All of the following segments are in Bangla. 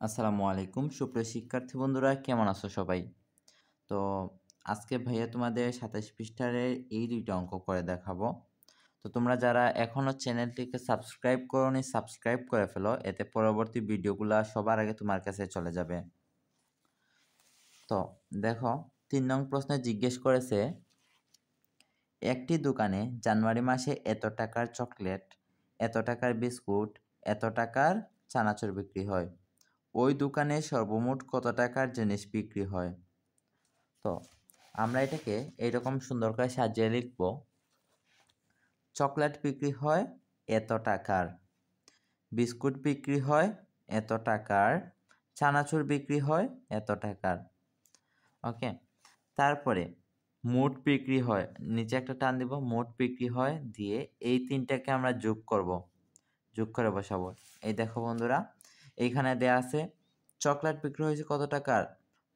আসসালামু আলাইকুম সুপ্রিয় শিক্ষার্থী বন্ধুরা কেমন আছো সবাই? তো আজকে ভাইয়া তোমাদের ২৭ পৃষ্ঠার এই ২ টা অঙ্ক করে দেখাবো। তো তোমরা যারা এখনো চ্যানেলটিকে সাবস্ক্রাইব করোনি সাবস্ক্রাইব করে ফেলো। এতে পরবর্তী ভিডিওগুলা সবার আগে তোমার কাছে চলে যাবে। তো দেখো ৩ নং প্রশ্নে জিজ্ঞেস করেছে, একটি দোকানে জানুয়ারি মাসে এত টাকার চকলেট, এত টাকার বিস্কুট, এত টাকার চানাচুর বিক্রি হয়। ওই দোকানে সর্বমোট কত টাকার জিনিস বিক্রি হয়? তো আমরা এটাকে এইরকম সুন্দর করে সাজিয়ে লিখব। চকলেট বিক্রি হয় এত টাকার, বিস্কুট বিক্রি হয় এত টাকার, চানাচুর বিক্রি হয় এত টাকার। ওকে, তারপরে মোট বিক্রি হয়, নিচে একটা টান দিব, মোট বিক্রি হয় দিয়ে এই তিনটাকে আমরা যোগ করব, যোগ করে বসাবো। এই দেখো বন্ধুরা, এইখানে দেয়া আছে চকলেট বিক্রি হয়েছে কত টাকার?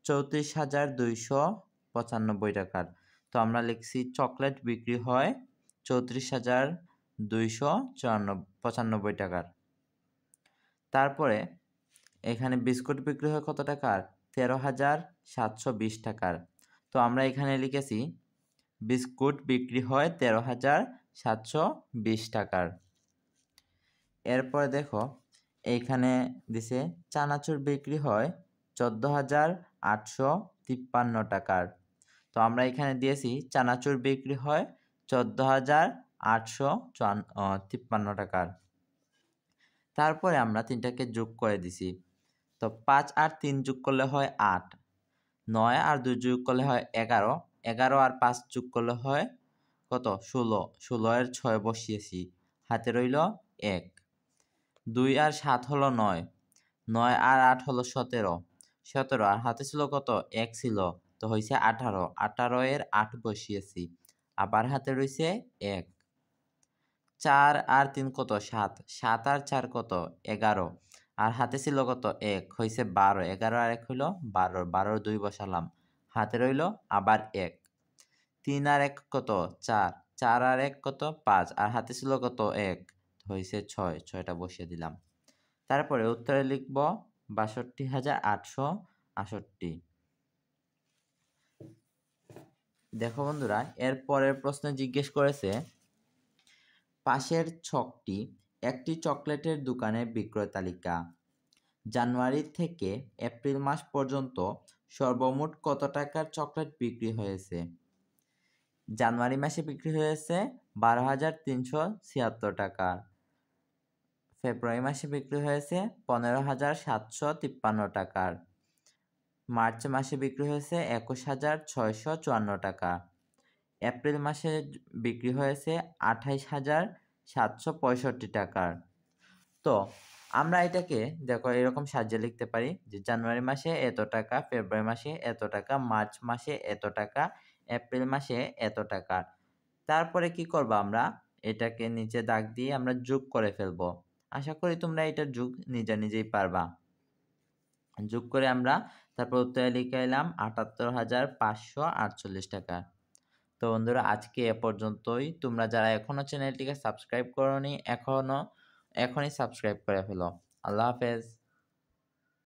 ৩৪,২৯৫ টাকার। তো আমরা লিখছি চকলেট বিক্রি হয় ৩৪,২৯৫ টাকার। তারপরে এখানে বিস্কুট বিক্রি হয় কত টাকার? ১৩,৭২০ টাকার। তো আমরা এখানে লিখেছি বিস্কুট বিক্রি হয় ১৩,৭২০ টাকার। এরপরে দেখো এইখানে দিছে চানাচুর বিক্রি হয় ১৪,৮৫৩ টাকার। তো আমরা এখানে দিয়েছি চানাচুর বিক্রি হয় ১৪,৮৫৩ টাকার। তারপরে আমরা তিনটাকে যোগ করে দিছি। তো ৫ আর ৩ যোগ করলে হয় ৮, ৯ আর ২ যোগ করলে হয় ১১, ১১ আর ৫ যোগ করলে হয় কত? ১৬, ১৬ এর ৬ বসিয়েছি, হাতে রইল ১। ২ আর ৭ হলো ৯, ৯ আর ৮ হলো ১৭, ১৭ আর হাতে ছিল কত? ১ ছিল, তো হইছে ১৮, ১৮ এর ৮ বসিয়েছি, আবার হাতে রইছে ১। ৪ আর ৩ কত? ৭, ৭ আর ৪ কত? ১১, আর হাতে ছিল কত? ১, হইছে ১২, ১১ আর ১ হইল ১২, ১২ র ২ বসালাম, হাতে রইল আবার ১। ৩ আর ১ কত? ৪, ৪ আর ১ কত? ৫, আর হাতে ছিল কত? ১, হইছে ৬, ৬টা বসিয়ে দিলাম। তারপরে উত্তরে লিখব ৬২,৮৬৮। দেখো বন্ধুরা, এর পরের প্রশ্নে জিজ্ঞেস করেছে, পাশের ছকটি একটি চকলেটের দোকানের বিক্রয় তালিকা। জানুয়ারি থেকে এপ্রিল মাস পর্যন্ত সর্বমোট কত টাকার চকলেট বিক্রি হয়েছে? জানুয়ারি মাসে বিক্রি হয়েছে ১২,৩৭৬ টাকা, ফেব্রুয়ারি মাসে বিক্রি হয়েছে ১৫,৭৫৩ টাকার, মার্চ মাসে বিক্রি হয়েছে ২১,৬৫৪ টাকা, এপ্রিল মাসে বিক্রি হয়েছে ২৮,৭৬৫ টাকার। তো আমরা এটাকে দেখো এরকম সাজিয়ে লিখতে পারি যে জানুয়ারি মাসে এত টাকা, ফেব্রুয়ারি মাসে এত টাকা, মার্চ মাসে এত টাকা, এপ্রিল মাসে এত টাকা। তারপরে কি করব, আমরা এটাকে নিচে দাগ দিয়ে আমরা যোগ করে ফেলবো। আশা করি তোমরা এটা যোগ নিজেই পারবা। যোগ করে আমরা তারপর উত্তরে লিখে এলাম ৭৮,৫৪৮ টাকা। তো বন্ধুরা, আজকে এ পর্যন্তই। তোমরা যারা এখনো চ্যানেলটিকে সাবস্ক্রাইব করোনি এখনই সাবস্ক্রাইব করে ফেলো। আল্লাহ হাফেজ।